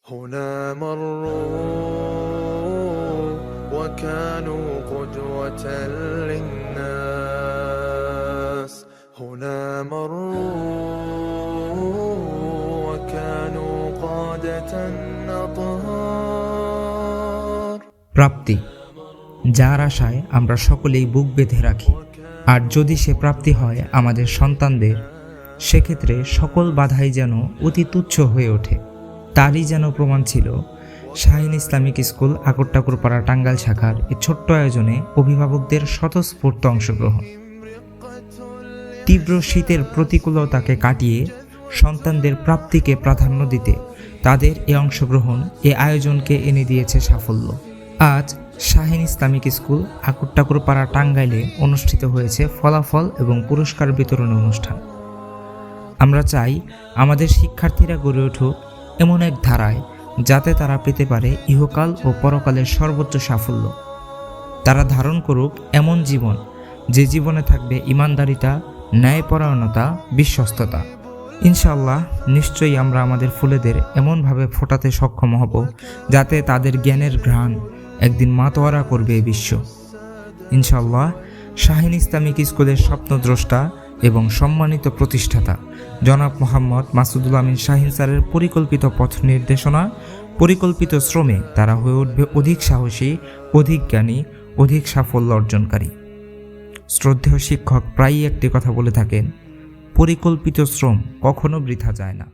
هنا مروا وكانوا قدوة للناس هنا مروا وكانوا قادة أطهار প্রাপ্তি, যার আশায় আমরা সকলেই বুক বেঁধে রাখি। আর যদি সে প্রাপ্তি হয় আমাদের সন্তানদের, সেক্ষেত্রে সকল বাধাই যেন অতি তুচ্ছ হয়ে ওঠে। তারই যেন প্রমাণ ছিল শাহীন ইসলামিক স্কুল আকরটাকুরপাড়া টাঙ্গাইল শাখার এই ছোট্ট আয়োজনে অভিভাবকদের স্বতঃস্ফূর্ত অংশগ্রহণ। তীব্র শীতের প্রতিকূলতাকে কাটিয়ে সন্তানদের প্রাপ্তিকে প্রাধান্য দিতে তাদের এই অংশগ্রহণ এই আয়োজনকে এনে দিয়েছে সাফল্য। আজ শাহীন ইসলামিক স্কুল আকরটাকুরপাড়া টাঙ্গাইলে অনুষ্ঠিত হয়েছে ফলাফল এবং পুরস্কার বিতরণ অনুষ্ঠান। আমরা চাই আমাদের শিক্ষার্থীরা গড়ে উঠুক এমন এক ধারায় যাতে তারা পেতে পারে ইহকাল ও পরকালের সর্বোচ্চ সাফল্য। তারা ধারণ করুক এমন জীবন যে জীবনে থাকবে ইমানদারিতা, ন্যায়পরায়ণতা, বিশ্বস্ততা। ইনশাআল্লাহ নিশ্চয়ই আমরা আমাদের ফুলেদের এমনভাবে ফোটাতে সক্ষম হব যাতে তাদের জ্ঞানের ঘ্রাণ একদিন মাতোয়ারা করবে এই বিশ্ব। ইনশাআল্লাহ শাহীন ইসলামিক স্কুলের স্বপ্নদ্রষ্টা এবং সম্মানিত প্রতিষ্ঠাতা জনাব মোহাম্মদ মাসুদুল আমিন শাহীন স্যারের পরিকল্পিত পথ নির্দেশনা, পরিকল্পিত শ্রমে তারা হয়ে উঠবে অধিক সাহসী, অধিক জ্ঞানী, অধিক সাফল্য অর্জনকারী। শ্রদ্ধেয় শিক্ষক প্রায়ই একটি কথা বলে থাকেন, পরিকল্পিত শ্রম কখনো বৃথা যায় না।